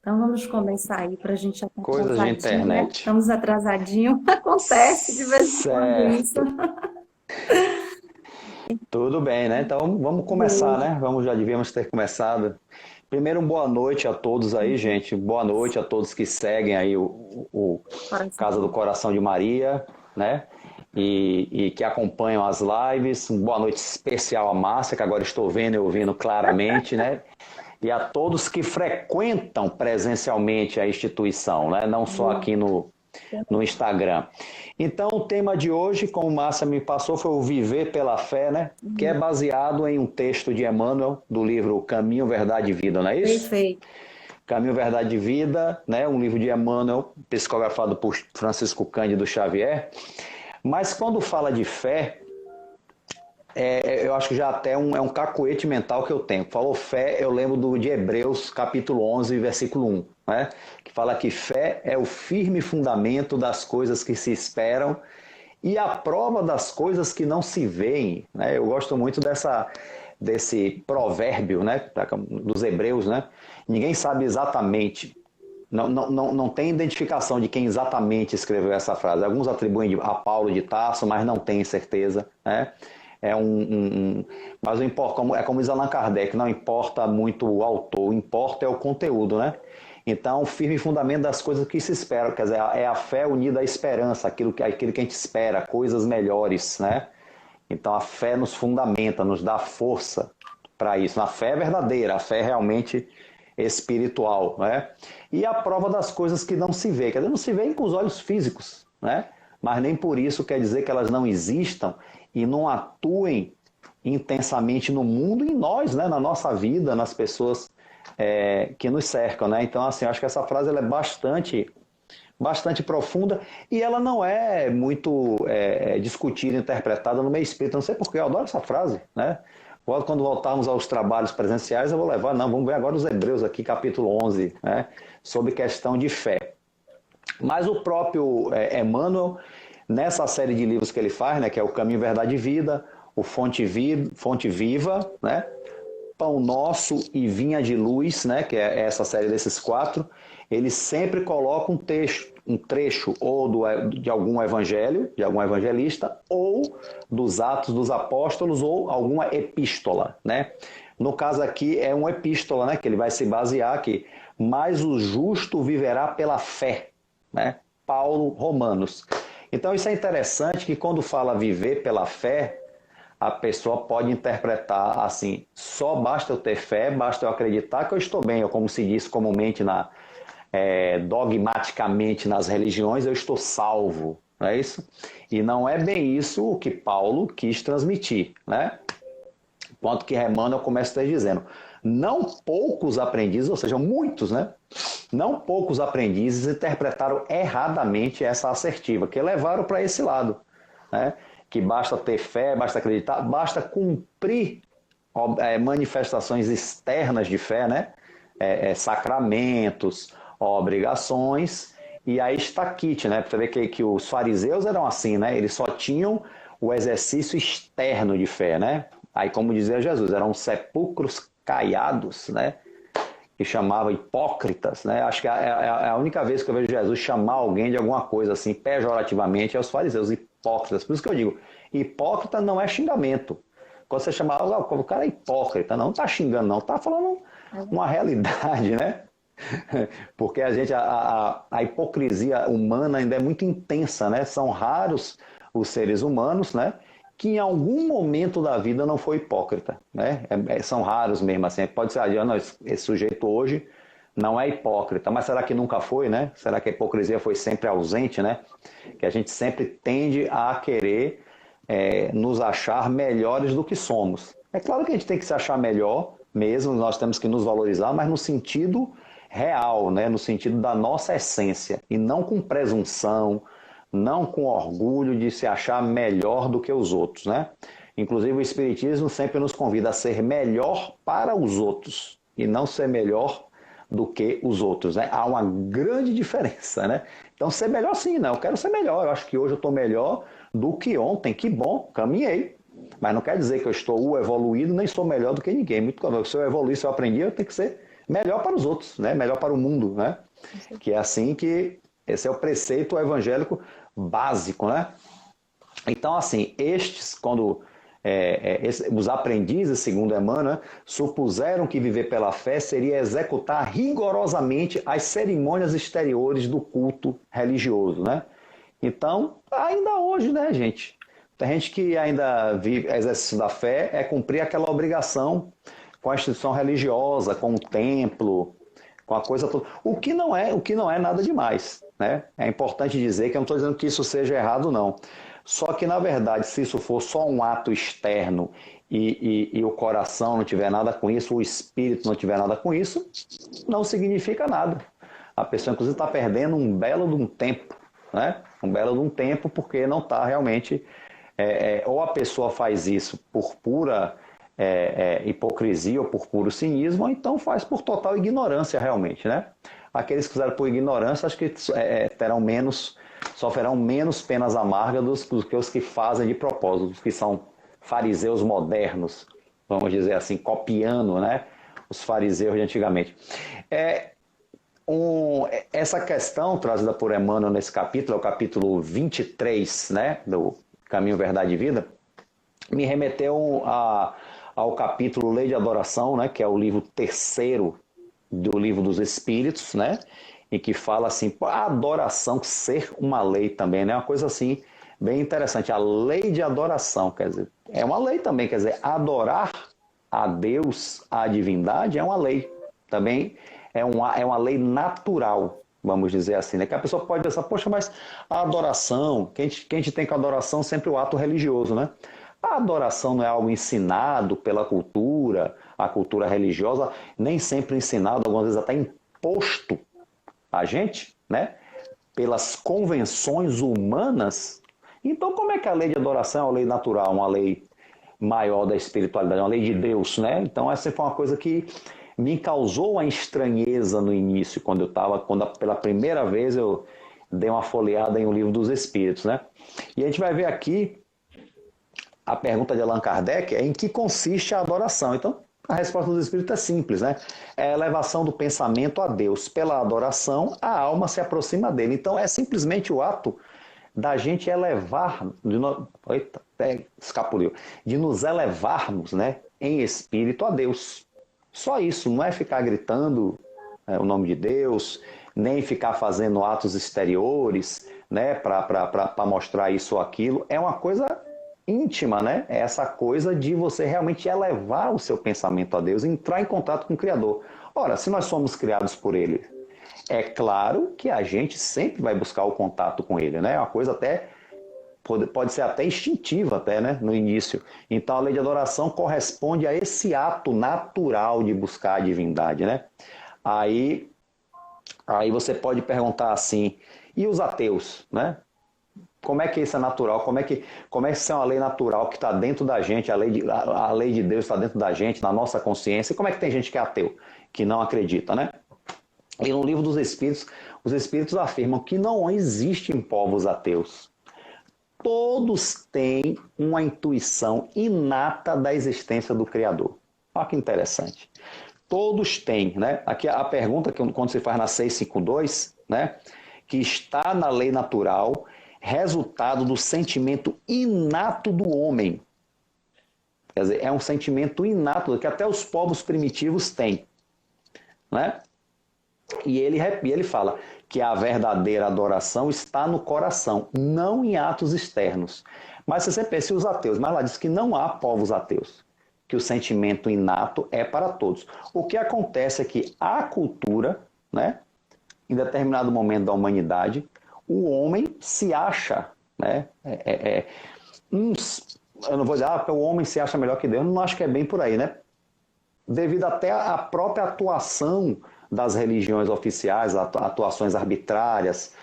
Então vamos começar aí para a gente já estar Coisas de atrasadinho, né? internet. Estamos atrasadinho. Acontece de vez em quando isso. Certo. Tudo bem, né? Então vamos começar, Beleza. né? Vamos, já devíamos ter começado. Primeiro, boa noite a todos aí, gente. Boa noite a todos que seguem aí o Casa do Coração. Coração de Maria, né? E que acompanham as lives. Boa noite especial à Márcia, que agora estou vendo e ouvindo claramente, né? E a todos que frequentam presencialmente a instituição, né? Não só aqui no Instagram. Então, o tema de hoje, como o Márcia me passou, foi o Viver pela Fé, né? Que é baseado em um texto de Emmanuel, do livro Caminho, Verdade e Vida, não é isso? Perfeito. Caminho, Verdade e Vida, né? Um livro de Emmanuel, psicografado por Francisco Cândido Xavier. Mas quando fala de fé, eu acho que já até é um cacoete mental que eu tenho. Falou fé, eu lembro de Hebreus, capítulo 11, versículo 1, né? Que fala que fé é o firme fundamento das coisas que se esperam e a prova das coisas que não se veem, né? Eu gosto muito desse provérbio, né? Dos Hebreus, né? Ninguém sabe exatamente, não tem identificação de quem exatamente escreveu essa frase. Alguns atribuem a Paulo de Tarso, mas não tem certeza, né? Mas é como diz Allan Kardec, não importa muito o autor, o importa é o conteúdo, né? Então, firme fundamento das coisas que se esperam, quer dizer, é a fé unida à esperança, aquilo que a gente espera, coisas melhores, né? Então, a fé nos fundamenta, nos dá força para isso. A fé é verdadeira, a fé é realmente espiritual, né? E a prova das coisas que não se vê, quer dizer, não se vê com os olhos físicos, né? Mas nem por isso quer dizer que elas não existam e não atuem intensamente no mundo e em nós, né? Na nossa vida, nas pessoas que nos cercam, né? Então, assim, acho que essa frase ela é bastante profunda e ela não é muito discutida, interpretada no meio espírita. Não sei porquê, eu adoro essa frase, né? Quando voltarmos aos trabalhos presenciais, eu vou levar, não, vamos ver agora os Hebreus aqui, capítulo 11, né? Sobre questão de fé. Mas o próprio Emmanuel, nessa série de livros que ele faz, né, que é o Caminho, Verdade e Vida, o Fonte Viva, né, Pão Nosso e Vinha de Luz, né, que é essa série desses quatro, ele sempre coloca um trecho ou de algum evangelho, de algum evangelista, ou dos Atos dos Apóstolos, ou alguma epístola, né? No caso aqui é uma epístola, né, que ele vai se basear aqui. Mas o justo viverá pela fé, né? Paulo, Romanos. Então isso é interessante que quando fala viver pela fé, a pessoa pode interpretar assim, só basta eu ter fé, basta eu acreditar que eu estou bem, ou como se diz comumente dogmaticamente nas religiões, eu estou salvo, não é isso? E não é bem isso o que Paulo quis transmitir, né? Quanto que Emmanuel começa dizendo, não poucos aprendizes, ou seja, muitos, né? Não poucos aprendizes interpretaram erradamente essa assertiva, que levaram para esse lado, né? Que basta ter fé, basta acreditar, basta cumprir manifestações externas de fé, né? Sacramentos, obrigações, e aí está kit, né? Você vê que os fariseus eram assim, né? Eles só tinham o exercício externo de fé, né? Aí, como dizia Jesus, eram sepulcros caiados, né? Que chamava hipócritas, né? Acho que é a única vez que eu vejo Jesus chamar alguém de alguma coisa assim, pejorativamente, é os fariseus, hipócritas. Por isso que eu digo, hipócrita não é xingamento. Quando você chama o cara é hipócrita, não está xingando, não, está falando uma realidade, né? Porque a hipocrisia humana ainda é muito intensa, né? São raros os seres humanos, né? Que em algum momento da vida não foi hipócrita, né? São raros mesmo assim. Pode ser, não, esse sujeito hoje não é hipócrita, mas será que nunca foi, né? Será que a hipocrisia foi sempre ausente, né? Que a gente sempre tende a querer nos achar melhores do que somos. É claro que a gente tem que se achar melhor mesmo, nós temos que nos valorizar, mas no sentido real, né? No sentido da nossa essência, e não com presunção, não com orgulho de se achar melhor do que os outros, né? Inclusive o Espiritismo sempre nos convida a ser melhor para os outros e não ser melhor do que os outros, né? Há uma grande diferença, né? Então ser melhor sim, né? Eu quero ser melhor, eu acho que hoje eu estou melhor do que ontem, que bom, caminhei. Mas não quer dizer que eu estou evoluído, nem sou melhor do que ninguém. Muito claro, se eu evoluir, se eu aprendi, eu tenho que ser melhor para os outros, né? Melhor para o mundo, né? Que é assim que esse é o preceito evangélico básico, né? Então, assim, os aprendizes, segundo Emmanuel, supuseram que viver pela fé seria executar rigorosamente as cerimônias exteriores do culto religioso, né? Então, ainda hoje, né, gente? Tem gente que ainda vive exercício da fé, é cumprir aquela obrigação com a instituição religiosa, com o templo, com a coisa toda. O que não é nada demais, né? É importante dizer que eu não estou dizendo que isso seja errado, não. Só que, na verdade, se isso for só um ato externo e o coração não tiver nada com isso, o espírito não tiver nada com isso, não significa nada. A pessoa, inclusive, está perdendo um belo de um tempo, né? Um belo de um tempo porque não está realmente... ou a pessoa faz isso por pura hipocrisia ou por puro cinismo, ou então faz por total ignorância realmente, né? Aqueles que fizeram por ignorância, acho que sofrerão menos penas amargas do que os que fazem de propósito, os que são fariseus modernos, vamos dizer assim, copiando, né, os fariseus de antigamente. Essa questão trazida por Emmanuel nesse capítulo, é o capítulo 23, né, do Caminho, Verdade e Vida, me remeteu ao capítulo Lei de Adoração, né, que é o livro terceiro do Livro dos Espíritos, né, em que fala assim, a adoração ser uma lei também, né, uma coisa assim bem interessante, a lei de adoração, quer dizer, é uma lei também, quer dizer, adorar a Deus, a divindade, é uma lei, também é uma lei natural, vamos dizer assim, né, que a pessoa pode pensar, poxa, mas a adoração, que a gente tem com a adoração sempre o ato religioso, né, a adoração não é algo ensinado pela cultura, a cultura religiosa, nem sempre ensinado, algumas vezes até imposto a gente, né, pelas convenções humanas. Então, como é que a lei de adoração é uma lei natural, uma lei maior da espiritualidade, uma lei de Deus, né? Então, essa foi uma coisa que me causou uma estranheza no início, quando pela primeira vez eu dei uma folheada em O Livro dos Espíritos, né? E a gente vai ver aqui a pergunta de Allan Kardec é em que consiste a adoração. Então, a resposta dos Espíritos é simples, né? É a elevação do pensamento a Deus. Pela adoração, a alma se aproxima dele. Então, é simplesmente o ato da gente elevar, de nos elevarmos, né, em espírito a Deus. Só isso, não é ficar gritando o nome de Deus, nem ficar fazendo atos exteriores, né, para mostrar isso ou aquilo. É uma coisa íntima, né? É essa coisa de você realmente elevar o seu pensamento a Deus, entrar em contato com o Criador. Ora, se nós somos criados por Ele, é claro que a gente sempre vai buscar o contato com Ele, né? É uma coisa até, pode ser até instintiva até, né? No início. Então a lei de adoração corresponde a esse ato natural de buscar a divindade, né? Aí você pode perguntar assim, e os ateus, né? Como é que isso é natural? Como é que isso é uma lei natural que está dentro da gente, a lei de Deus está dentro da gente, na nossa consciência? E como é que tem gente que é ateu, que não acredita, né? E no Livro dos Espíritos, os Espíritos afirmam que não existem povos ateus. Todos têm uma intuição inata da existência do Criador. Olha que interessante. Todos têm, né? Aqui a pergunta que quando se faz na 652, né? Que está na lei natural, resultado do sentimento inato do homem. Quer dizer, é um sentimento inato que até os povos primitivos têm, né? E ele fala que a verdadeira adoração está no coração, não em atos externos. Mas se você pensa, os ateus, mas lá diz que não há povos ateus, que o sentimento inato é para todos. O que acontece é que a cultura, né, em determinado momento da humanidade, o homem se acha, né? Eu não vou dizer porque o homem se acha melhor que Deus, eu não acho que é bem por aí, né? Devido até à própria atuação das religiões oficiais, atuações arbitrárias,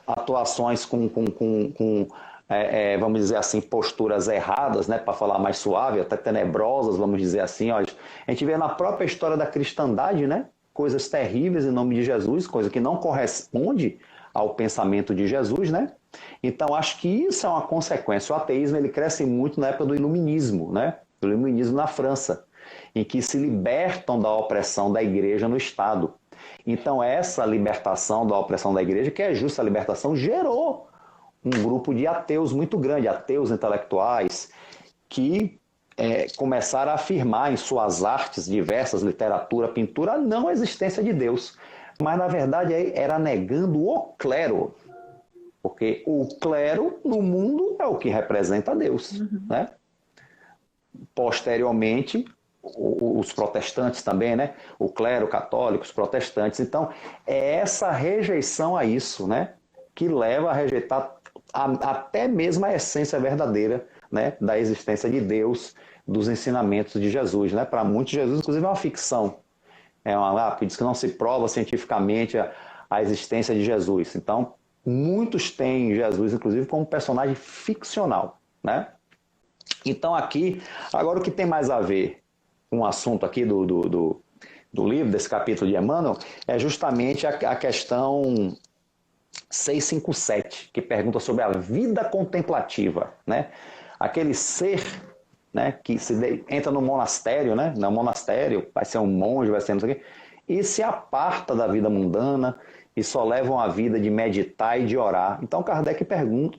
atuações vamos dizer assim, posturas erradas, né? Para falar mais suave, até tenebrosas, vamos dizer assim. Ó. A gente vê na própria história da cristandade, né? Coisas terríveis em nome de Jesus, coisa que não corresponde ao pensamento de Jesus, né? Então, acho que isso é uma consequência. O ateísmo ele cresce muito na época do iluminismo, né? Do iluminismo na França. em que se libertam da opressão da igreja no Estado. Então, essa libertação da opressão da igreja, que é justa a libertação, gerou um grupo de ateus muito grande, ateus intelectuais, que começaram a afirmar em suas artes diversas, literatura, pintura, a não existência de Deus. Mas, na verdade, era negando o clero. Porque o clero no mundo é o que representa Deus. Né? Posteriormente, os protestantes também, né? O clero católico, os protestantes. Então, é essa rejeição a isso, né? Que leva a rejeitar até mesmo a essência verdadeira, né? Da existência de Deus, dos ensinamentos de Jesus. Né? Para muitos, Jesus, inclusive, é uma ficção. Diz que não se prova cientificamente a existência de Jesus. Então, muitos têm Jesus, inclusive, como personagem ficcional. Né? Então, aqui, agora o que tem mais a ver com o assunto aqui do livro, desse capítulo de Emmanuel, é justamente a questão 657, que pergunta sobre a vida contemplativa. Né? Aquele ser, né, que entra no monastério, né? No monastério, vai ser um monge, vai ser não sei o quê, e se aparta da vida mundana e só leva uma vida de meditar e de orar. Então Kardec pergunta,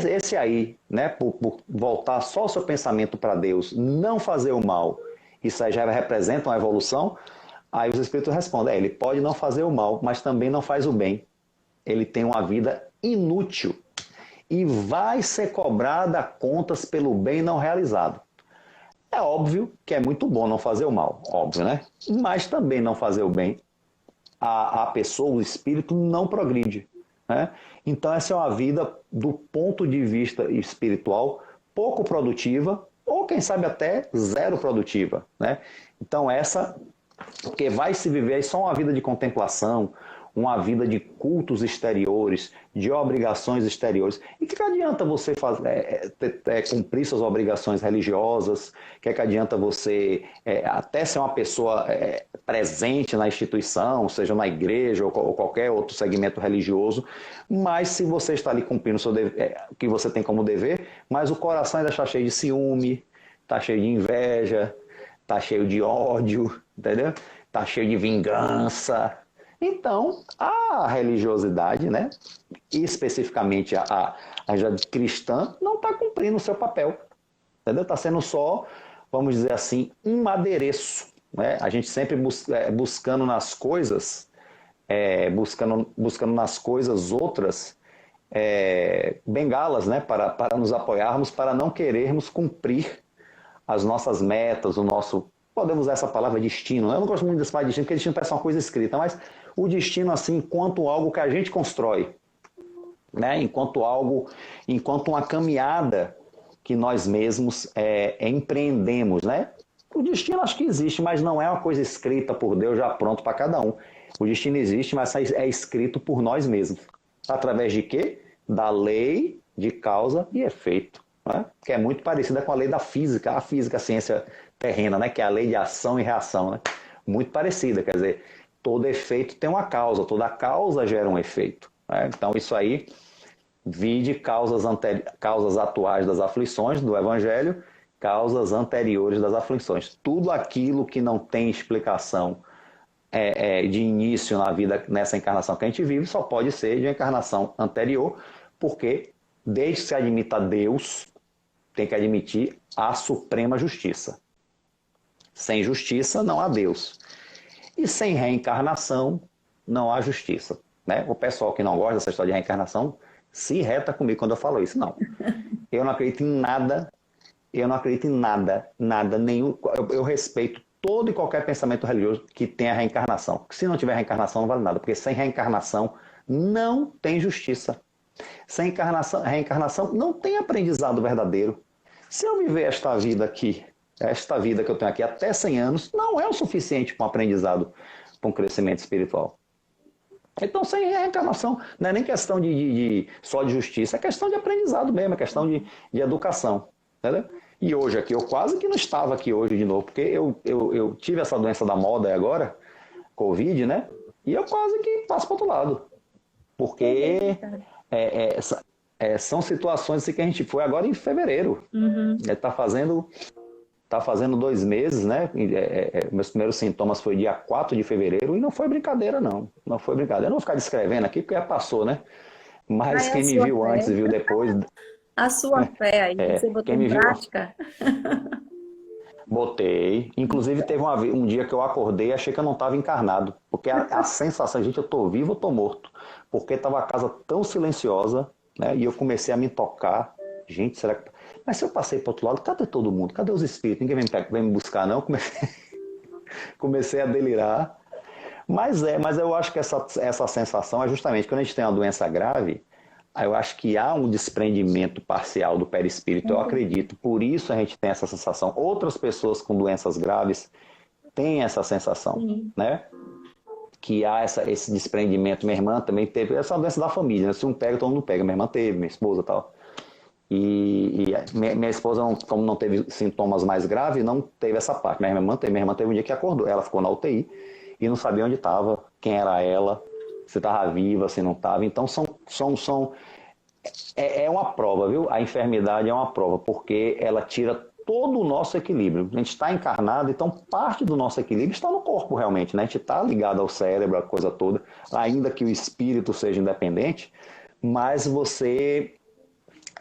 esse aí, né, por voltar só o seu pensamento para Deus, não fazer o mal, isso aí já representa uma evolução? Aí os espíritos respondem, ele pode não fazer o mal, mas também não faz o bem. Ele tem uma vida inútil e vai ser cobrada contas pelo bem não realizado. É óbvio que é muito bom não fazer o mal, óbvio, né? Mas também não fazer o bem, a pessoa, o espírito, não progride. Né? Então essa é uma vida, do ponto de vista espiritual, pouco produtiva, ou quem sabe até zero produtiva. Né? Então essa, porque vai se viver só uma vida de contemplação, uma vida de cultos exteriores, de obrigações exteriores. E que adianta você cumprir suas obrigações religiosas? Que adianta você até ser uma pessoa presente na instituição, seja na igreja ou qualquer outro segmento religioso, mas se você está ali cumprindo o que você tem como dever, mas o coração ainda está cheio de ciúme, está cheio de inveja, está cheio de ódio, entendeu? Está cheio de vingança. Então, a religiosidade, né, e especificamente a religiosidade cristã, não está cumprindo o seu papel. Entendeu? Está sendo só, vamos dizer assim, um adereço. Né? A gente sempre buscando nas coisas, buscando nas coisas outras bengalas, né, para nos apoiarmos, para não querermos cumprir as nossas metas, o nosso... Podemos usar essa palavra destino. Né? Eu não gosto muito desse palavra destino, porque destino parece uma coisa escrita, mas o destino, assim, enquanto algo que a gente constrói, né? Enquanto uma caminhada que nós mesmos empreendemos. Né? O destino acho que existe, mas não é uma coisa escrita por Deus já pronto para cada um. O destino existe, mas é escrito por nós mesmos. Através de quê? Da lei de causa e efeito. Né? Que é muito parecida com a lei da física, a ciência terrena, né? Que é a lei de ação e reação. Né? Muito parecida, quer dizer, todo efeito tem uma causa, toda causa gera um efeito. Né? Então isso aí, vide causas atuais das aflições do Evangelho, causas anteriores das aflições. Tudo aquilo que não tem explicação de início na vida, nessa encarnação que a gente vive, só pode ser de uma encarnação anterior, porque desde que se admita Deus, tem que admitir a suprema justiça. Sem justiça não há Deus. E sem reencarnação não há justiça. Né? O pessoal que não gosta dessa história de reencarnação se irrita comigo quando eu falo isso. Não. Eu não acredito em nada, nada nenhum. Eu respeito todo e qualquer pensamento religioso que tenha reencarnação. Se não tiver reencarnação não vale nada, porque sem reencarnação não tem justiça. Sem reencarnação não tem aprendizado verdadeiro. Se eu viver esta vida aqui, esta vida que eu tenho aqui até 100 anos, não é o suficiente para um aprendizado, para um crescimento espiritual. Então, sem reencarnação, não é nem questão só de justiça, é questão de aprendizado mesmo, é questão de educação. Entendeu? E hoje aqui, eu quase que não estava aqui hoje de novo, porque eu tive essa doença da moda agora, Covid, né? E eu quase que passo para o outro lado. Porque são situações assim que a gente foi agora em fevereiro. Está fazendo Tá fazendo 2 meses, né? Meus primeiros sintomas foi dia 4 de fevereiro e não foi brincadeira, não. Não foi brincadeira. Eu não vou ficar descrevendo aqui porque já passou, né? Mas Aí a quem me sua viu antes fé, e viu depois, a sua fé aí, você botou quem em me viu, prática? botei. Inclusive teve um dia que eu acordei e achei que eu não estava encarnado. Porque a sensação, gente, eu tô vivo ou tô morto. Porque estava a casa tão silenciosa, né? E eu comecei a me tocar. Gente, será que... Mas se eu passei para outro lado, cadê todo mundo? Cadê os espíritos? Ninguém vem me buscar, não? Comecei a delirar. Mas eu acho que essa sensação é justamente quando a gente tem uma doença grave, aí eu acho que há um desprendimento parcial do perispírito, eu acredito. Por isso a gente tem essa sensação. Outras pessoas com doenças graves têm essa sensação, Sim. né? Que há esse desprendimento. Minha irmã também teve essa doença da família, né? Se um pega, todo mundo pega. Minha irmã teve, minha esposa e tal. E minha esposa, como não teve sintomas mais graves, não teve essa parte. Minha irmã teve um dia que acordou. Ela ficou na UTI e não sabia onde estava, quem era ela, se estava viva, se não estava. Então é uma prova, viu? A enfermidade é uma prova, porque ela tira todo o nosso equilíbrio. A gente está encarnado, então parte do nosso equilíbrio está no corpo realmente, né? A gente está ligado ao cérebro, a coisa toda, ainda que o espírito seja independente, mas você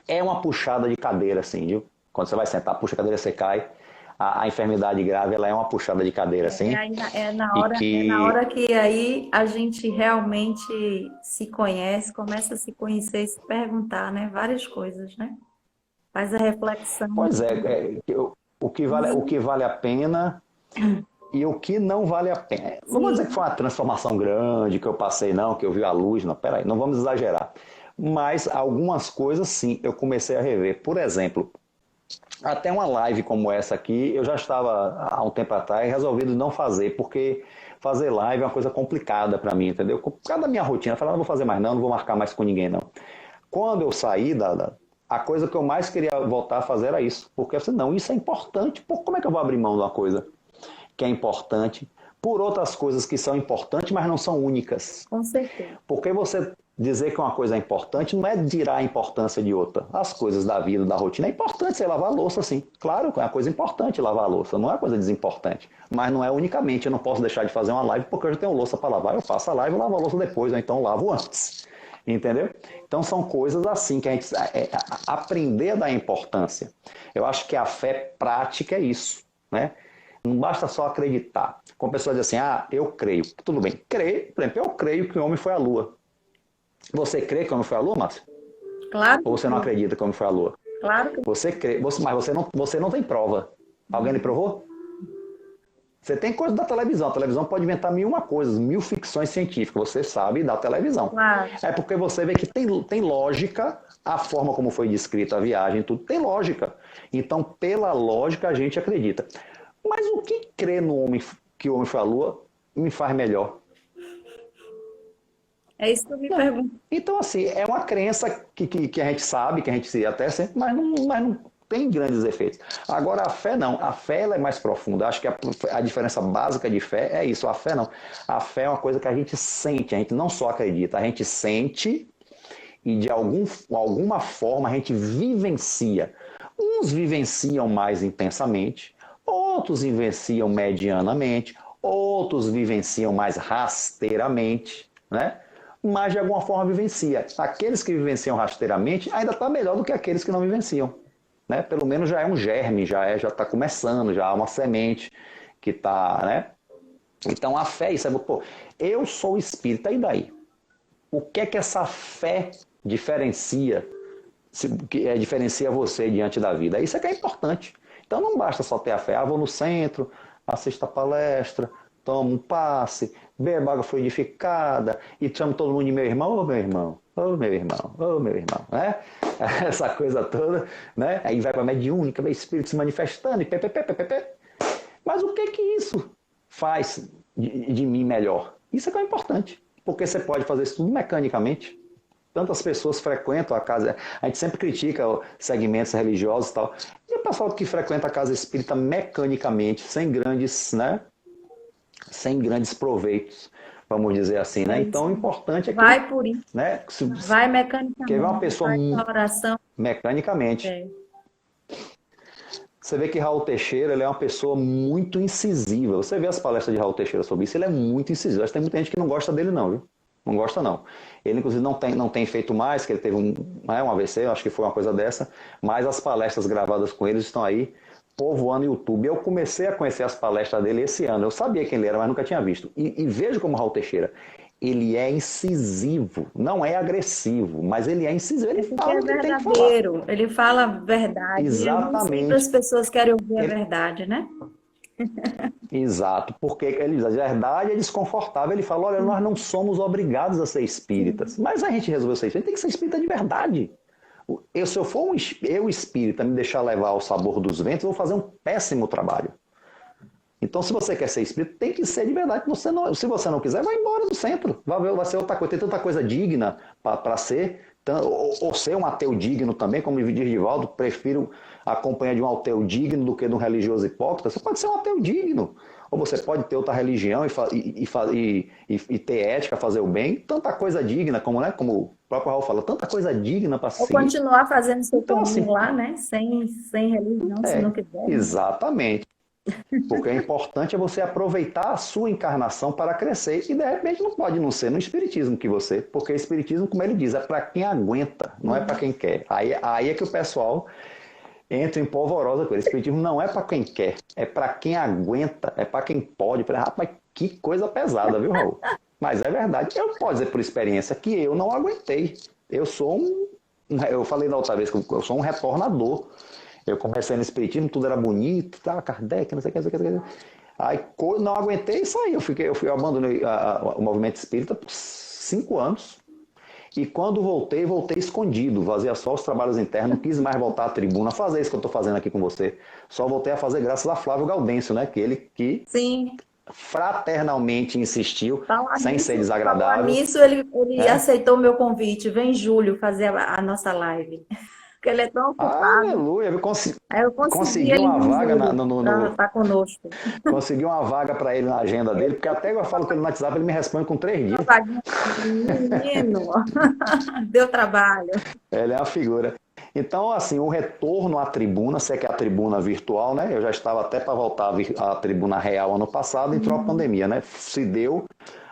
é uma puxada de cadeira, assim, viu? Quando você vai sentar, puxa a cadeira, você cai. A enfermidade grave, ela é uma puxada de cadeira, assim, e É na hora que, que aí a gente realmente se conhece, começa a se conhecer e se perguntar, né? Várias coisas, né? Faz a reflexão. pois o que vale a pena e o que não vale a pena. Não vou dizer que Sim, foi uma transformação grande que eu passei, não, que eu vi a luz, não, peraí, não vamos exagerar. Mas algumas coisas, sim, eu comecei a rever. Por exemplo, até uma live como essa aqui, eu já estava há um tempo atrás resolvido não fazer, porque fazer live é uma coisa complicada para mim, entendeu? Por causa da minha rotina, eu falei, não vou fazer mais não vou marcar mais com ninguém não. Quando eu saí a coisa que eu mais queria voltar a fazer era isso, porque eu falei, não, isso é importante, pô, como é que eu vou abrir mão de uma coisa que é importante por outras coisas que são importantes, mas não são únicas? com certeza. Porque você dizer que uma coisa é importante não é tirar a importância de outra. As coisas da vida, da rotina, é importante você lavar a louça, sim. Claro que é uma coisa importante lavar a louça, não é uma coisa desimportante. Mas não é unicamente, eu não posso deixar de fazer uma live porque eu já tenho louça para lavar. Eu faço a live e lavo a louça depois, ou então lavo antes. Entendeu? Então são coisas assim que a gente aprender a dar importância. Eu acho que a fé prática é isso, né? Não basta só acreditar. Como a pessoa diz assim, eu creio. Tudo bem, crer, por exemplo, eu creio que o homem foi à Lua. Você crê que o homem foi à Lua, Márcio? Claro Ou que você não sim. acredita que o homem foi à Lua? Claro que Você crê, mas você não tem prova. Alguém lhe provou? Você tem coisa da televisão. A televisão pode inventar mil uma coisas, mil ficções científicas. Você sabe da televisão. claro. É porque você vê que tem lógica, a forma como foi descrita a viagem, tudo tem lógica. Então, pela lógica, a gente acredita. Mas o que crer no homem, que o homem foi à Lua, me faz melhor? É isso que eu me pergunto. Então, assim, é uma crença que a gente sabe, que a gente até sente, mas não tem grandes efeitos. Agora, a fé não. A fé ela é mais profunda. Acho que a diferença básica de fé é isso. A fé não. A fé é uma coisa que a gente sente, a gente não só acredita, a gente sente e de alguma forma a gente vivencia. Uns vivenciam mais intensamente, outros vivenciam medianamente, outros vivenciam mais rasteiramente, né? Mas de alguma forma vivencia. Aqueles que vivenciam rasteiramente ainda está melhor do que aqueles que não vivenciam. Né? Pelo menos já é um germe, já está começando, já há uma semente que está, né? Então a fé, isso é, pô, eu sou espírita, e daí? O que é que essa fé diferencia, diferencia você diante da vida? Isso é que é importante. Então não basta só ter a fé, vou no centro, assisto a palestra, tomo um passe, bebo água fluidificada e chamo todo mundo de meu irmão, ô meu irmão, ô meu irmão, ô meu irmão, né? Essa coisa toda, né? Aí vai para a mediúnica, vê espírito se manifestando e pé. Mas o que isso faz de mim melhor? Isso é que é importante, porque você pode fazer isso tudo mecanicamente. Tantas pessoas frequentam a casa, a gente sempre critica segmentos religiosos e tal, e o pessoal que frequenta a casa espírita mecanicamente, sem grandes, né? Sem grandes proveitos, vamos dizer assim, né? É Então isso. o importante é que, Vai por isso, né? vai Que é uma mecanicamente, pessoa faz a oração. mecanicamente. É. Você vê que Raul Teixeira ele é uma pessoa muito incisiva. Você vê as palestras de Raul Teixeira sobre isso, ele é muito incisivo. Acho que tem muita gente que não gosta dele não, viu? Não gosta não. Ele inclusive não tem feito mais, que ele teve um AVC, acho que foi uma coisa dessa, mas as palestras gravadas com ele estão aí povoando o YouTube. Eu comecei a conhecer as palestras dele esse ano. Eu sabia quem ele era, mas nunca tinha visto. E vejo como Raul Teixeira, ele é incisivo, não é agressivo, mas ele é incisivo, ele Porque fala é o que tem que falar. verdadeiro, ele fala a verdade, e nem sempre as Exatamente. pessoas querem ouvir a Ele, verdade, né? exato, porque ele diz, a verdade é desconfortável. Ele fala, olha, nós não somos obrigados a ser espíritas, Sim. mas a gente resolveu ser espírita, tem que ser espírita de verdade. Se eu for eu espírita, me deixar levar ao sabor dos ventos, eu vou fazer um péssimo trabalho. Então, se você quer ser espírita, tem que ser de verdade. Se você não quiser, vai embora do centro. Vai ser outra coisa. Tem tanta coisa digna para ser, ou ser um ateu digno também, como diz Divaldo, prefiro a companhia de um ateu digno do que de um religioso hipócrita. Você pode ser um ateu digno. Ou você pode ter outra religião e ter ética, fazer o bem. Tanta coisa digna, como o próprio Raul fala, tanta coisa digna para Ou seguir. continuar fazendo seu Então, caminho assim, lá, né? Sem religião, se não quiser, né? exatamente. Porque é importante você aproveitar a sua encarnação para crescer. E de repente não pode não ser no espiritismo que você, porque o espiritismo, como ele diz, é para quem aguenta, não é para quem quer. Aí é que o pessoal entra em polvorosa com ele. O espiritismo não é para quem quer, é para quem aguenta, é para quem pode. Rapaz, que coisa pesada, viu, Raul? Mas é verdade. Eu posso dizer por experiência que eu não aguentei. Eu sou eu falei da outra vez que eu sou um retornador. Eu comecei no espiritismo, tudo era bonito, tá, Kardec, não sei o que, não sei o que. Aí não aguentei e saí. Eu abandonei o movimento espírita por 5 anos. E quando voltei escondido, fazia só os trabalhos internos, não quis mais voltar à tribuna, fazer isso que eu estou fazendo aqui com você. Só voltei a fazer graças a Flávio Gaudêncio, né? Que ele que Sim, fraternalmente insistiu, sem ser desagradável, ele né? aceitou o meu convite. Vem em julho fazer a nossa live. Porque ele é tão ocupado. Aleluia, Aí eu consegui consegui ele uma em vaga julho para estar conosco. consegui uma vaga para ele na agenda dele, porque até eu falo com ele no WhatsApp, ele me responde com 3 dias. Uma vaguinha menino. Deu trabalho. Ele é uma figura. Então, assim, o retorno à tribuna, se é que é a tribuna virtual, né? Eu já estava até para voltar à tribuna real ano passado, entrou a pandemia, né? Se deu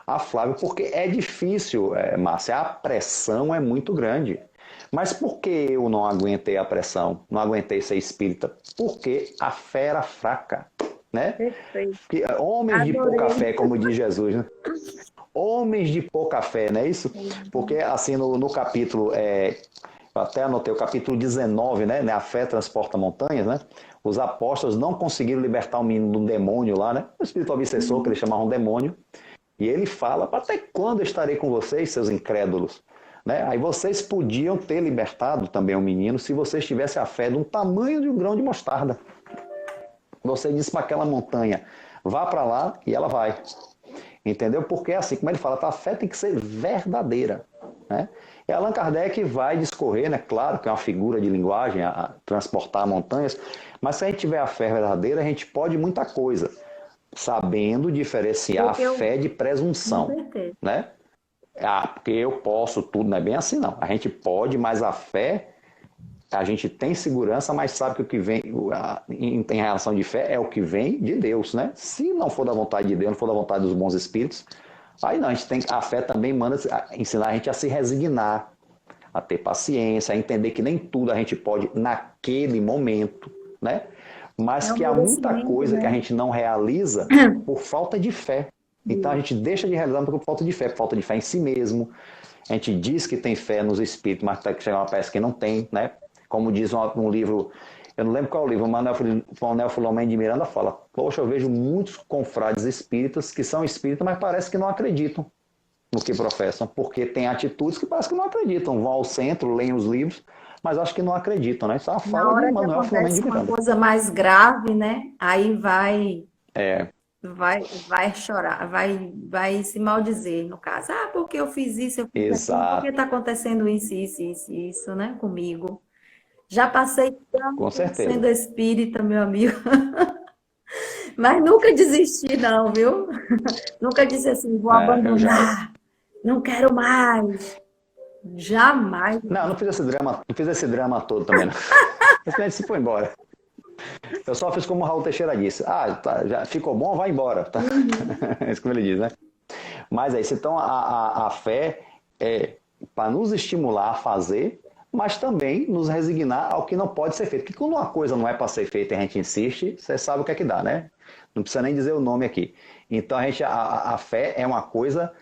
a Flávio, porque é difícil, Márcia, a pressão é muito grande. Mas por que eu não aguentei a pressão? Não aguentei ser espírita? Porque a fé era fraca, né? Perfeito. Homens de pouca Adorei. fé, como diz Jesus, né? Homens de pouca fé, não é isso? Porque, assim, no capítulo, eu até anotei o capítulo 19, né? A fé transporta montanhas, né? Os apóstolos não conseguiram libertar o menino do demônio lá, né? O espírito obsessor, que eles chamavam demônio. E ele fala, até quando eu estarei com vocês, seus incrédulos? Né? Aí vocês podiam ter libertado também o menino se vocês tivessem a fé de um tamanho de um grão de mostarda. Você disse para aquela montanha, vá para lá e ela vai. Entendeu? Porque assim, como ele fala, a fé tem que ser verdadeira. Né? E Allan Kardec vai discorrer, né? Claro que é uma figura de linguagem, a transportar montanhas, mas se a gente tiver a fé verdadeira, a gente pode muita coisa, sabendo diferenciar a Porque eu, fé de com presunção. certeza. Né? Porque eu posso tudo, não é bem assim não. A gente pode, mas a fé, a gente tem segurança, mas sabe que o que vem em relação de fé é o que vem de Deus, né? Se não for da vontade de Deus, não for da vontade dos bons espíritos, aí não, a fé também manda ensinar a gente a se resignar, a ter paciência, a entender que nem tudo a gente pode naquele momento, né? Mas É um que há muita merecimento, coisa que a né? gente não realiza por falta de fé. Então a gente deixa de realizar por falta de fé em si mesmo. A gente diz que tem fé nos espíritos, mas até que chega uma peça que não tem, né? Como diz um livro, eu não lembro qual é o livro, o Manuel Filomeno de Miranda fala, poxa, eu vejo muitos confrades espíritas que são espíritas, mas parece que não acreditam no que professam, porque tem atitudes que parece que não acreditam, vão ao centro, leem os livros, mas acho que não acreditam, né? Isso é uma Na fala de hora que Manuel Filomeno de acontece uma Miranda. coisa mais grave, né? Aí É, vai chorar, vai se maldizer, no caso. Ah, porque eu fiz isso, eu fiz aquilo, porque exato, está acontecendo isso, né? Comigo. Já passei com tanto certeza. sendo espírita, meu amigo, mas nunca desisti, não, viu? Nunca disse assim, vou Eu já. abandonar, não quero mais. Jamais. Não fiz esse drama todo também, não. Esse se foi embora. Eu só fiz como o Raul Teixeira disse. Ah, tá, já ficou bom, vai embora. Tá? Uhum. É isso como ele diz, né? Mas é isso. Então, a fé é para nos estimular a fazer, mas também nos resignar ao que não pode ser feito. Porque quando uma coisa não é para ser feita e a gente insiste, você sabe o que é que dá, né? Não precisa nem dizer o nome aqui. Então, a fé é uma coisa,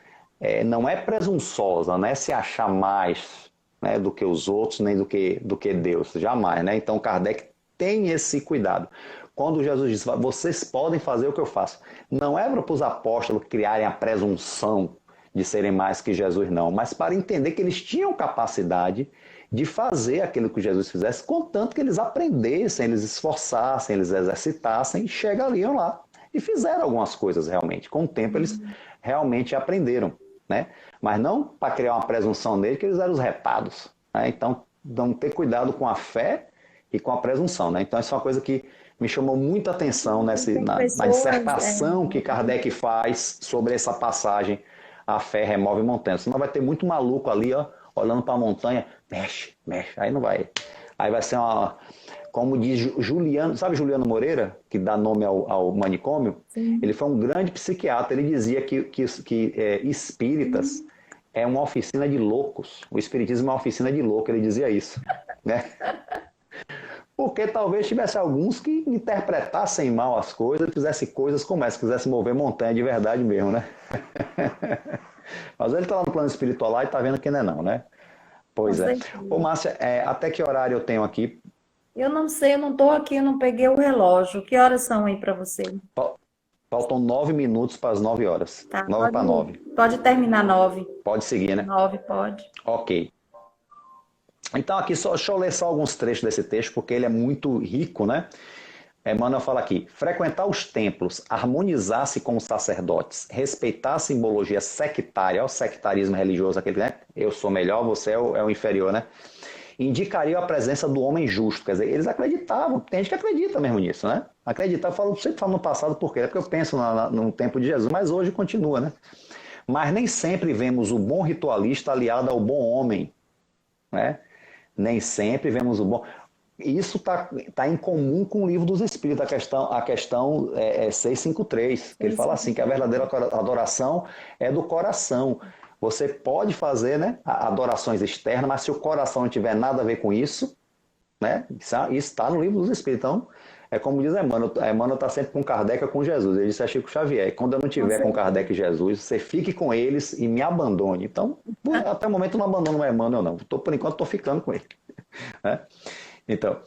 não é presunçosa, não é se achar mais, né, do que os outros, nem do que Deus. Jamais, né? Então, Kardec tem esse cuidado. Quando Jesus diz, vocês podem fazer o que eu faço, não é para os apóstolos criarem a presunção de serem mais que Jesus, não, mas para entender que eles tinham capacidade de fazer aquilo que Jesus fizesse, contanto que eles aprendessem, eles esforçassem, eles exercitassem e chegariam lá. E fizeram algumas coisas realmente. Com o tempo eles realmente aprenderam, né? Mas não para criar uma presunção nele que eles eram os retados, né? Então, vamos ter cuidado com a fé e com a presunção, né? Então, isso é uma coisa que me chamou muita atenção Tem na pessoas, dissertação que Kardec faz sobre essa passagem, a fé remove montanhas. Senão vai ter muito maluco ali, ó, olhando para a montanha, mexe, mexe, aí não vai. Aí vai ser uma, como diz Juliano, sabe Juliano Moreira, que dá nome ao manicômio? sim. Ele foi um grande psiquiatra, ele dizia que espíritas é uma oficina de loucos. O espiritismo é uma oficina de loucos, ele dizia isso, né? Porque talvez tivesse alguns que interpretassem mal as coisas, fizessem coisas como essa, quisessem mover montanha de verdade mesmo, né? Mas ele está lá no plano espiritual lá e está vendo que não é não, né? Com Pois é. Ô, certeza. Márcia, até que horário eu tenho aqui? Eu não sei, eu não estou aqui, eu não peguei o relógio. Que horas são aí para você? Faltam 9 minutos para as 9 horas. Tá, 9 para 9. pode terminar 9. Pode seguir, né? 9 pode. Ok. Então aqui deixa eu ler só alguns trechos desse texto, porque ele é muito rico, né? Emmanuel fala aqui, frequentar os templos, harmonizar-se com os sacerdotes, respeitar a simbologia sectária, o sectarismo religioso, aquele, né? Eu sou melhor, você é o inferior, né? Indicaria a presença do homem justo, quer dizer, eles acreditavam, tem gente que acredita mesmo nisso, né? Acreditar, sempre falo no passado por quê? É porque eu penso no tempo de Jesus, mas hoje continua, né? Mas nem sempre vemos o bom ritualista aliado ao bom homem, né? Nem sempre vemos o bom. Isso tá em comum com o livro dos Espíritos, a questão 653, que ele fala assim, que a verdadeira adoração é do coração. Você pode fazer, né, adorações externas, mas se o coração não tiver nada a ver com isso, né, isso está no livro dos Espíritos. Então, é como diz Emmanuel está sempre com Kardec ou com Jesus. Ele disse a Chico Xavier, quando eu não Com tiver com certeza. Kardec e Jesus, você fique com eles e me abandone. Então, até o momento eu não abandono o Emmanuel, não. Por enquanto estou ficando com ele. Né? Então,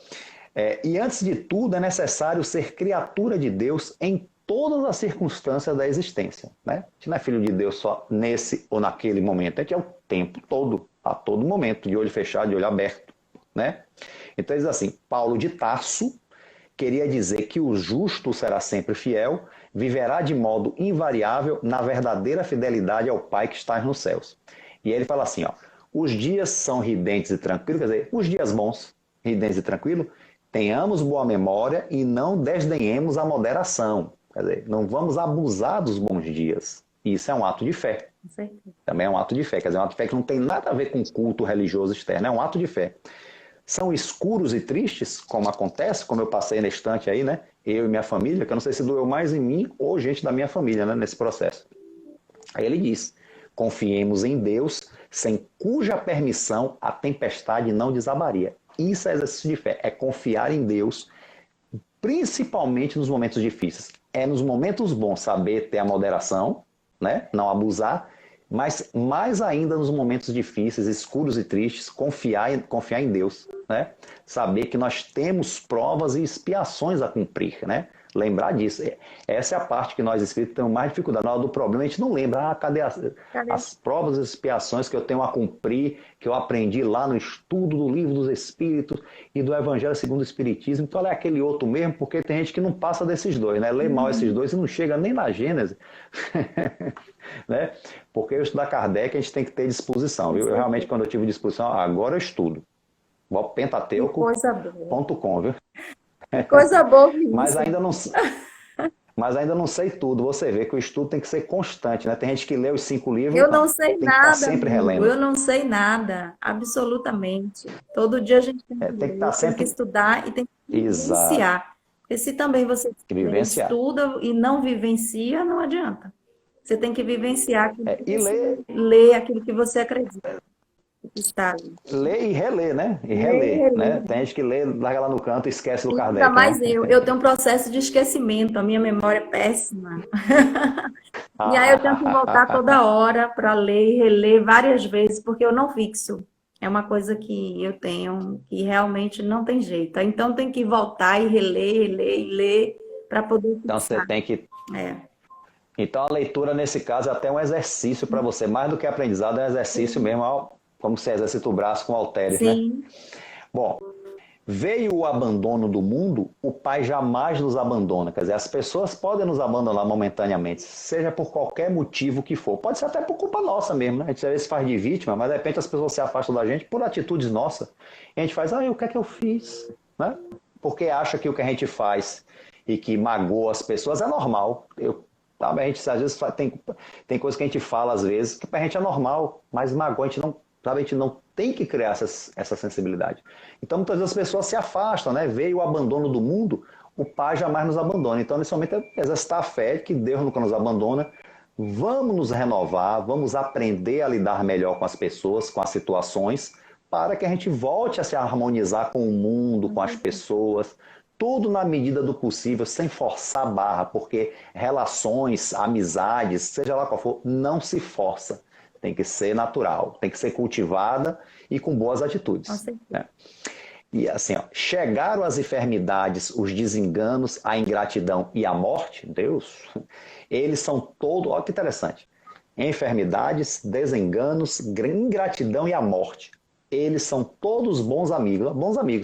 e antes de tudo é necessário ser criatura de Deus em todas as circunstâncias da existência. Né? A gente não é filho de Deus só nesse ou naquele momento, a gente é o tempo todo, a todo momento, de olho fechado, de olho aberto. Né? Então, ele diz assim, Paulo de Tarso queria dizer que o justo será sempre fiel, viverá de modo invariável na verdadeira fidelidade ao Pai que está nos céus. E aí ele fala assim, ó, os dias são ridentes e tranquilos, quer dizer, os dias bons, ridentes e tranquilos, tenhamos boa memória e não desdenhemos a moderação. Quer dizer, não vamos abusar dos bons dias. Isso é um ato de fé. Com certeza. Também é um ato de fé. Quer dizer, é um ato de fé que não tem nada a ver com culto religioso externo. É um ato de fé. São escuros e tristes, como acontece, como eu passei na estante aí, né? Eu e minha família, que eu não sei se doeu mais em mim ou gente da minha família, né? Nesse processo. Aí ele diz, confiemos em Deus, sem cuja permissão a tempestade não desabaria. Isso é exercício de fé, é confiar em Deus, principalmente nos momentos difíceis. É nos momentos bons saber ter a moderação, né? Não abusar, mas mais ainda nos momentos difíceis, escuros e tristes, confiar em Deus, né? Saber que nós temos provas e expiações a cumprir, né? Lembrar disso. Essa é a parte que nós espíritos temos mais dificuldade. Na hora do problema, a gente não lembra. Cadê Cadê? as provas e expiações que eu tenho a cumprir, que eu aprendi lá no estudo do livro dos Espíritos e do Evangelho segundo o Espiritismo? Então, é aquele outro mesmo, porque tem gente que não passa desses dois, né? Lê mal esses dois e não chega nem na Gênese. Né? Porque eu estudar Kardec, a gente tem que ter disposição. Viu? Eu realmente, quando eu tive disposição, agora eu estudo. Vou Que coisa boa. pentateuco.com, viu? Que coisa boa, Mas Vinícius. ainda não, mas ainda não sei tudo. Você vê que o estudo tem que ser constante, né? Tem gente que lê os 5 livros, Eu não sei tem que estar nada, sempre amigo. relendo. Eu não sei nada, absolutamente. Todo dia a gente tem que Tem que estar ler, tem que sempre. estudar e tem que Exato. vivenciar. Porque se também você Que vivenciar. estuda e não vivencia, não adianta. Você tem que vivenciar aquilo que E você ler, lê, aquilo que você acredita que está ali. ler e reler, né? E Ler e reler, reler. né? Tem gente que lê, larga lá no canto e esquece do E ainda Kardec, mais né? eu tenho um processo de esquecimento, a minha memória é péssima. E aí eu tenho que voltar toda hora para ler e reler várias vezes, porque eu não fixo. É uma coisa que eu tenho que realmente não tem jeito. Então tem que voltar e reler, reler e ler para poder Então você fixar. tem que. É. Então a leitura, nesse caso, é até um exercício para você. Mais do que aprendizado, é um exercício mesmo, como você exercita o braço com halteres, né? Sim, Bom, veio o abandono do mundo, o Pai jamais nos abandona. Quer dizer, as pessoas podem nos abandonar momentaneamente, seja por qualquer motivo que for. Pode ser até por culpa nossa mesmo, né? A gente às vezes faz de vítima, mas de repente as pessoas se afastam da gente por atitudes nossas. E a gente faz, o que é que eu fiz? Né? Porque acha que o que a gente faz e que magoa as pessoas é normal. Sabe, a gente às vezes tem coisas que a gente fala às vezes que pra gente é normal, mas magoa, a gente não tem que criar essa sensibilidade. Então, muitas vezes as pessoas se afastam, né? Veio o abandono do mundo, o Pai jamais nos abandona. Então, nesse momento, é exercitar a fé que Deus nunca nos abandona. Vamos nos renovar, vamos aprender a lidar melhor com as pessoas, com as situações, para que a gente volte a se harmonizar com o mundo, com as pessoas, tudo na medida do possível, sem forçar a barra, porque relações, amizades, seja lá qual for, não se força. Tem que ser natural, tem que ser cultivada e com boas com atitudes. certeza. Né? E assim, chegaram as enfermidades, os desenganos, a ingratidão e a morte, Deus, eles são todos, olha que interessante, enfermidades, desenganos, ingratidão e a morte. Eles são todos bons amigos,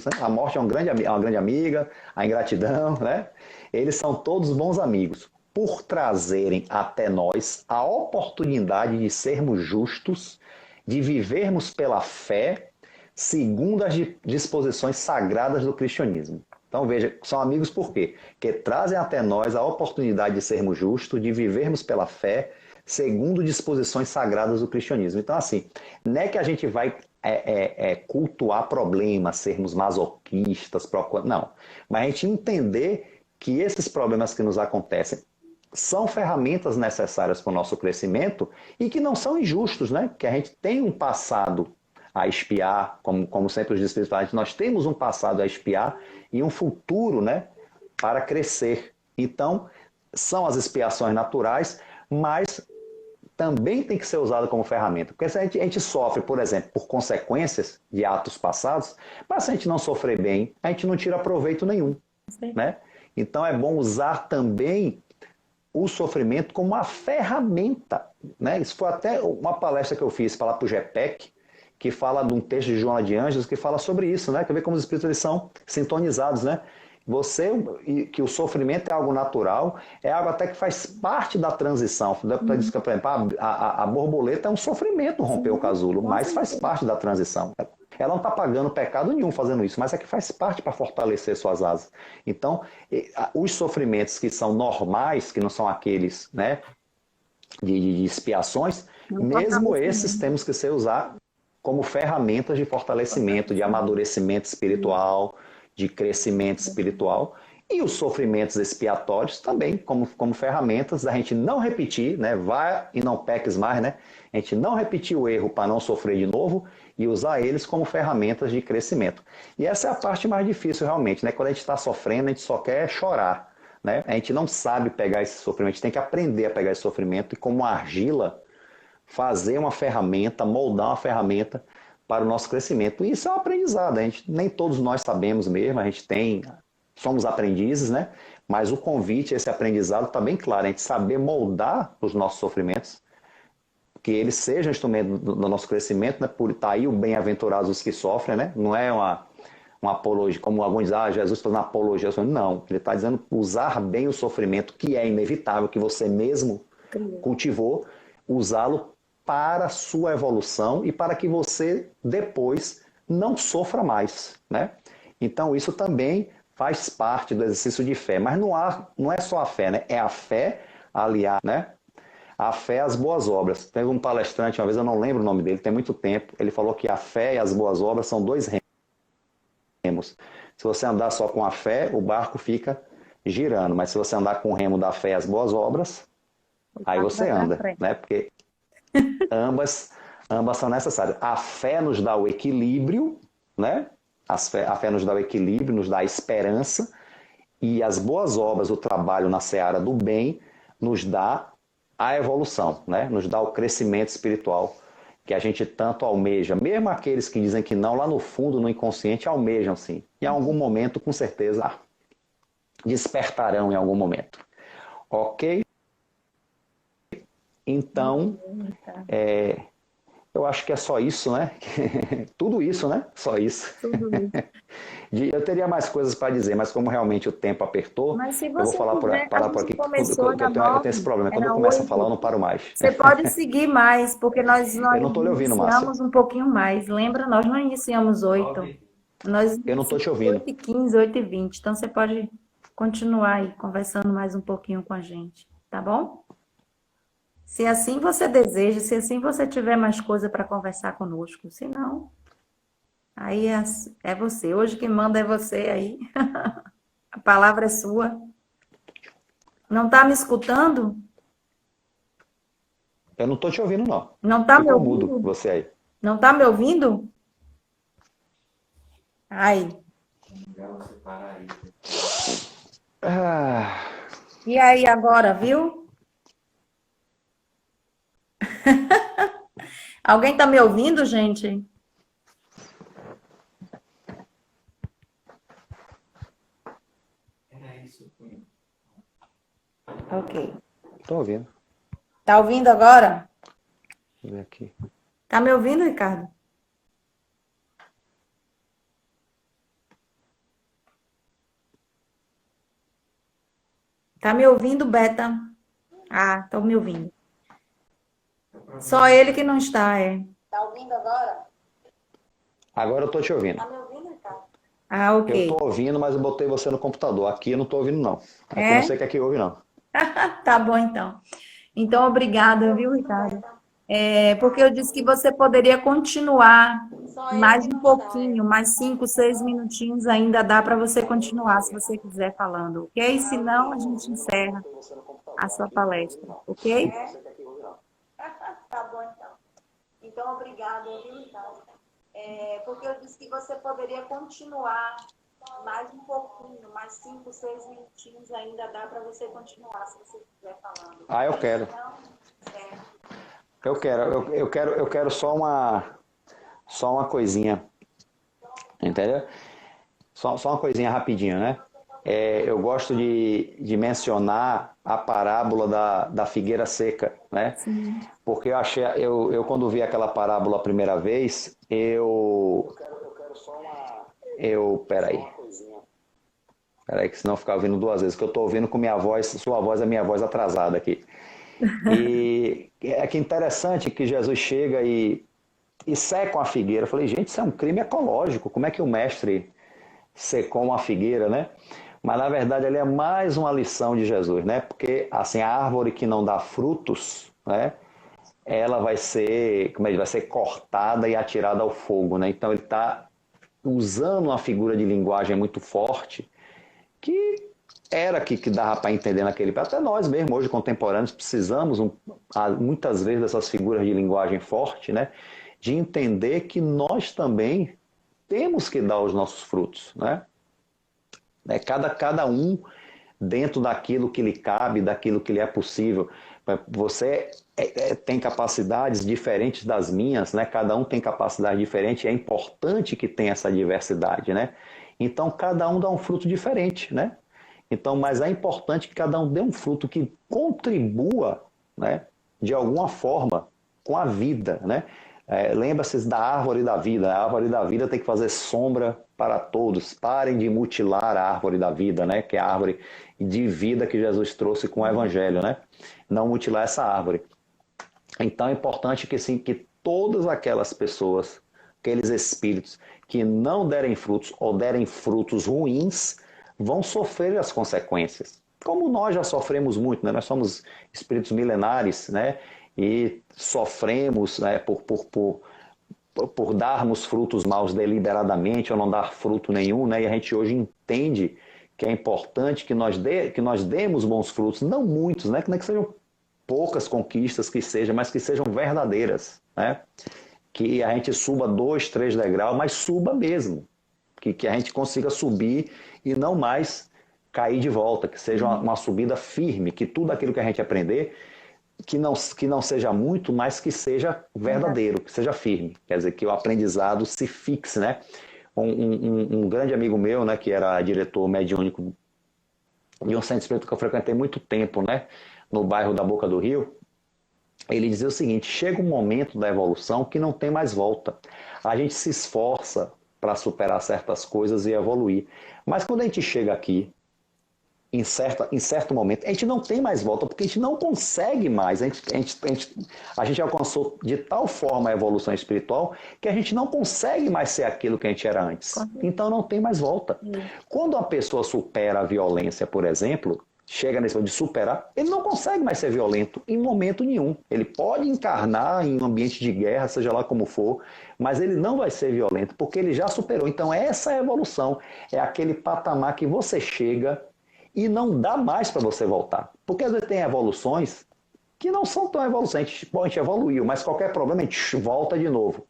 né? A morte é uma grande amiga, a ingratidão, né? Eles são todos bons amigos, por trazerem até nós a oportunidade de sermos justos, de vivermos pela fé, segundo as disposições sagradas do cristianismo. Então veja, são amigos por quê? Que trazem até nós a oportunidade de sermos justos, de vivermos pela fé, segundo disposições sagradas do cristianismo. Então assim, não é que a gente vai cultuar problemas, sermos masoquistas, não. Mas a gente entender que esses problemas que nos acontecem são ferramentas necessárias para o nosso crescimento e que não são injustos, né? Que a gente tem um passado a espiar, como sempre os espirituais, nós temos um passado a espiar e um futuro, né, para crescer. Então, são as expiações naturais, mas também tem que ser usado como ferramenta. Porque se a gente sofre, por exemplo, por consequências de atos passados, mas se a gente não sofrer bem, a gente não tira proveito nenhum. Né? Então é bom usar também o sofrimento como uma ferramenta. Né? Isso foi até uma palestra que eu fiz para lá para o GEPEC, que fala de um texto de Joana de Ângeles que fala sobre isso, né? Quer ver como os espíritos eles são sintonizados, né? Que o sofrimento é algo natural, é algo até que faz parte da transição. Por exemplo, a borboleta é um sofrimento romper o casulo, mas faz parte da transição. Ela não está pagando pecado nenhum fazendo isso, mas é que faz parte para fortalecer suas asas. Então, os sofrimentos que são normais, que não são aqueles, né, de expiações, mesmo esses temos que ser usados como ferramentas de fortalecimento, de amadurecimento espiritual, de crescimento espiritual, e os sofrimentos expiatórios também como ferramentas da gente não repetir, né? Vai e não peques mais, né? A gente não repetir o erro para não sofrer de novo e usar eles como ferramentas de crescimento. E essa é a parte mais difícil realmente, né? Quando a gente está sofrendo, a gente só quer chorar, né? A gente não sabe pegar esse sofrimento, a gente tem que aprender a pegar esse sofrimento e como uma argila, fazer uma ferramenta, moldar uma ferramenta para o nosso crescimento. E isso é um aprendizado, nem todos nós sabemos mesmo, somos aprendizes, né? Mas o convite, esse aprendizado está bem claro, a gente saber moldar os nossos sofrimentos, que eles sejam instrumento do nosso crescimento, né? Por estar aí o bem-aventurados os que sofrem, né? Não é uma apologia, como alguns dizem, Jesus está na apologia. Não, ele está dizendo usar bem o sofrimento, que é inevitável, que você mesmo cultivou, usá-lo para a sua evolução e para que você depois não sofra mais, né? Então isso também faz parte do exercício de fé, mas não é só a fé, né? É a fé aliada, né? A fé às boas obras. Teve um palestrante, uma vez eu não lembro o nome dele, tem muito tempo, ele falou que a fé e as boas obras são dois remos. Se você andar só com a fé, o barco fica girando. Mas se você andar com o remo da fé e as boas obras, O aí barco vai você pra anda, frente. né? Porque ambas são necessárias. A fé nos dá o equilíbrio, né? A fé nos dá o equilíbrio, nos dá a esperança, e as boas obras, o trabalho na seara do bem, nos dá a evolução, né? Nos dá o crescimento espiritual que a gente tanto almeja. Mesmo aqueles que dizem que não, lá no fundo, no inconsciente, almejam sim. Em algum momento, com certeza, despertarão em algum momento. Ok? Então, Eita, eu acho que é só isso, né? Tudo isso, né? Só isso. tudo isso. Eu teria mais coisas para dizer, mas como realmente o tempo apertou, Mas se eu vou você quiser, a parar por gente aqui, porque começou eu era eu tenho esse 9, problema. Quando eu era começo a falar, eu 8. não paro mais. Você pode seguir mais, porque Eu nós não estou lhe ouvindo, Márcia. iniciamos um pouquinho mais. Lembra? Nós não iniciamos 8. Nós Eu não estou iniciamos te ouvindo. 8h15, 8h20. Então você pode continuar aí conversando mais um pouquinho com a gente, tá bom? Se assim você deseja, se assim você tiver mais coisa para conversar conosco. Se não, aí é você. Hoje quem manda é você aí. A palavra é sua. Não está me escutando? Eu não estou te ouvindo, não. Não está me Ficou mudo, ouvindo? você aí. Não está me ouvindo? Ai. Ah, E aí agora, viu? Alguém está me ouvindo, gente? Ok. estou ouvindo. Tá ouvindo agora? Deixa eu ver aqui. Tá me ouvindo, Ricardo? Tá me ouvindo, Beta? Ah, estão me ouvindo. Só ele que não está, é. Tá ouvindo agora? Agora eu estou te ouvindo. Tá me ouvindo, Ricardo? Ah, Eu ok. estou ouvindo, mas eu botei você no computador. Aqui eu não estou ouvindo, não. Aqui eu não É? sei o que é que ouve, não. Tá bom, então. Então, obrigada, viu, Ricardo? Porque eu disse que você poderia continuar mais um pouquinho, mais 5, 6 minutinhos ainda dá para você continuar, se você quiser falando, ok? Se não, a gente encerra a sua palestra, ok? Tá bom, então. Então, obrigada, viu, Ricardo? Porque eu disse que você poderia continuar mais um pouquinho, mais 5, 6 minutinhos ainda dá para você continuar, se você quiser falando. Ah, eu quero. Então, é, Eu quero só uma coisinha. Entendeu? Só uma coisinha rapidinho, né? Eu gosto de mencionar a parábola da figueira seca, né? sim. Porque eu quando vi aquela parábola a primeira vez, peraí, que senão eu ficar ouvindo duas vezes, que eu estou ouvindo com minha voz, sua voz é minha voz atrasada aqui. E é que interessante que Jesus chega e seca uma figueira. Eu falei, gente, isso é um crime ecológico, como é que o mestre secou uma figueira, né? Mas na verdade ali é mais uma lição de Jesus, né? Porque assim, a árvore que não dá frutos, né? Ela vai ser, como é, vai ser cortada e atirada ao fogo, né? Então ele está usando uma figura de linguagem muito forte que era que dava para entender naquele. Até nós mesmo, hoje contemporâneos, precisamos muitas vezes dessas figuras de linguagem forte, né? De entender que nós também temos que dar os nossos frutos, né? Cada um dentro daquilo que lhe cabe, daquilo que lhe é possível. Você tem capacidades diferentes das minhas, né? Cada um tem capacidade diferente, e é importante que tenha essa diversidade, né? Então, cada um dá um fruto diferente, né? Então, mas é importante que cada um dê um fruto que contribua, né? De alguma forma com a vida, né? Lembra-se da árvore da vida. A árvore da vida tem que fazer sombra para todos. Parem de mutilar a árvore da vida, né? Que é a árvore de vida que Jesus trouxe com o Evangelho, né? Não mutilar essa árvore. Então é importante que, sim, que todas aquelas pessoas, aqueles espíritos que não derem frutos ou derem frutos ruins, vão sofrer as consequências. Como nós já sofremos muito, né? Nós somos espíritos milenares, né? E sofremos, né, por darmos frutos maus deliberadamente ou não dar fruto nenhum, né? E a gente hoje entende que é importante que nós demos bons frutos, não muitos, né? Não é que sejam poucas conquistas que sejam, mas que sejam verdadeiras, né? Que a gente suba 2, 3 degraus, mas suba mesmo. Que a gente consiga subir e não mais cair de volta, que seja uma subida firme, que tudo aquilo que a gente aprender, que não seja muito, mas que seja verdadeiro, que seja firme. Quer dizer, que o aprendizado se fixe, né? Um grande amigo meu, né, que era diretor mediúnico de um centro espírita que eu frequentei muito tempo, né, no bairro da Boca do Rio, ele dizia o seguinte: chega um momento da evolução que não tem mais volta. A gente se esforça para superar certas coisas e evoluir. Mas quando a gente chega aqui, em certo momento, a gente não tem mais volta, porque a gente não consegue mais. A gente alcançou de tal forma a evolução espiritual que a gente não consegue mais ser aquilo que a gente era antes. Então não tem mais volta. Quando a pessoa supera a violência, por exemplo, chega nesse momento de superar, ele não consegue mais ser violento em momento nenhum. Ele pode encarnar em um ambiente de guerra, seja lá como for, mas ele não vai ser violento, porque ele já superou. Então essa é a evolução. É aquele patamar que você chega e não dá mais para você voltar. Porque às vezes tem evoluções que não são tão evoluções. A gente evoluiu, mas qualquer problema a gente volta de novo,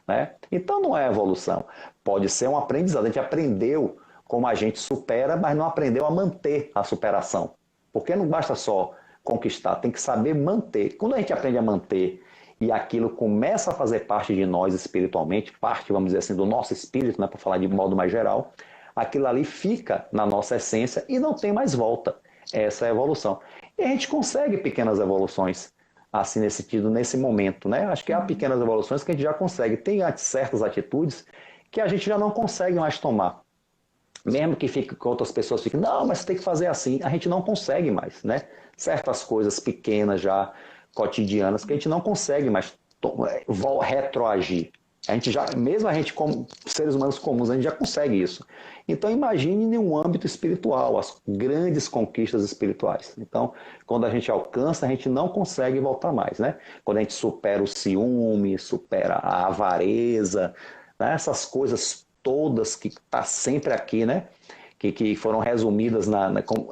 né? Então não é evolução. Pode ser um aprendizado. A gente aprendeu como a gente supera, mas não aprendeu a manter a superação. Porque não basta só conquistar, tem que saber manter. Quando a gente aprende a manter e aquilo começa a fazer parte de nós espiritualmente, parte, vamos dizer assim, do nosso espírito, né, para falar de modo mais geral, aquilo ali fica na nossa essência e não tem mais volta. Essa é a evolução. E a gente consegue pequenas evoluções, assim, nesse sentido, nesse momento, né? Acho que há pequenas evoluções que a gente já consegue. Tem certas atitudes que a gente já não consegue mais tomar. Mesmo que outras pessoas fiquem, não, mas você tem que fazer assim. A gente não consegue mais, né? Certas coisas pequenas já, cotidianas, que a gente não consegue mais retroagir. A gente já, mesmo a gente como seres humanos comuns, a gente já consegue isso. Então imagine em um âmbito espiritual, as grandes conquistas espirituais. Então, quando a gente alcança, a gente não consegue voltar mais, né? Quando a gente supera o ciúme, supera a avareza, né? Essas coisas todas que tá sempre aqui, né? Que foram resumidas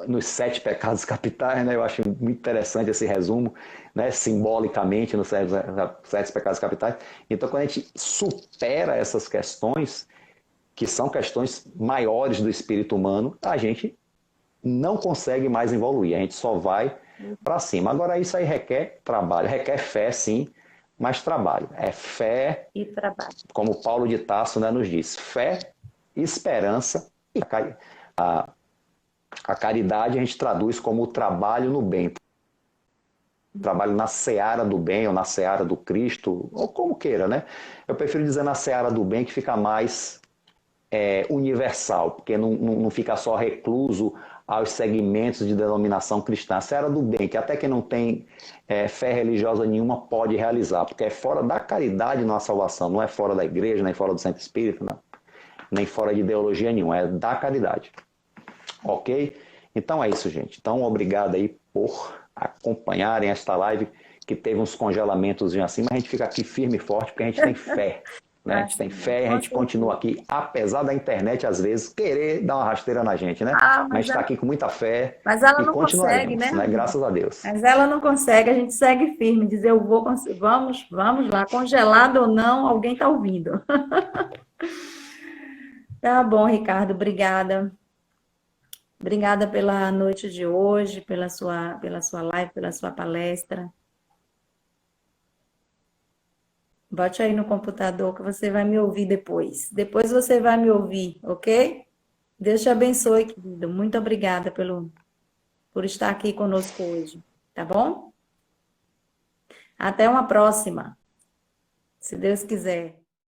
nos 7 pecados capitais, né? Eu acho muito interessante esse resumo, né? Simbolicamente nos 7 pecados capitais. Então, quando a gente supera essas questões, que são questões maiores do espírito humano, a gente não consegue mais evoluir, a gente só vai para cima. Agora, isso aí requer trabalho, requer fé, sim, mas trabalho. É fé, e trabalho. Como Paulo de Tarso, né, nos diz, fé, esperança e a caridade a gente traduz como o trabalho no bem. Trabalho na seara do bem ou na seara do Cristo, ou como queira, né? Eu prefiro dizer na seara do bem, que fica mais universal, porque não fica só recluso aos segmentos de denominação cristã. A seara do bem, que até quem não tem fé religiosa nenhuma pode realizar, porque é fora da caridade nossa salvação, não é fora da igreja, nem fora do centro espírita, não. Nem fora de ideologia nenhuma, é da caridade. Ok? Então é isso, gente. Então, obrigado aí por acompanharem esta live, que teve uns congelamentos assim, mas a gente fica aqui firme e forte, porque a gente tem fé. Né? A gente tem fé e a gente continua aqui, apesar da internet, às vezes, querer dar uma rasteira na gente, né? Mas a gente está aqui com muita fé ela e não consegue, continuaremos, né? Graças a Deus. Mas ela não consegue, a gente segue firme, dizer eu vou conseguir, vamos lá, congelado ou não, alguém está ouvindo. Tá bom, Ricardo, obrigada. Obrigada pela noite de hoje, pela sua live, pela sua palestra. Bote aí no computador que você vai me ouvir depois. Depois você vai me ouvir, ok? Deus te abençoe, querido. Muito obrigada por estar aqui conosco hoje, tá bom? Até uma próxima, se Deus quiser.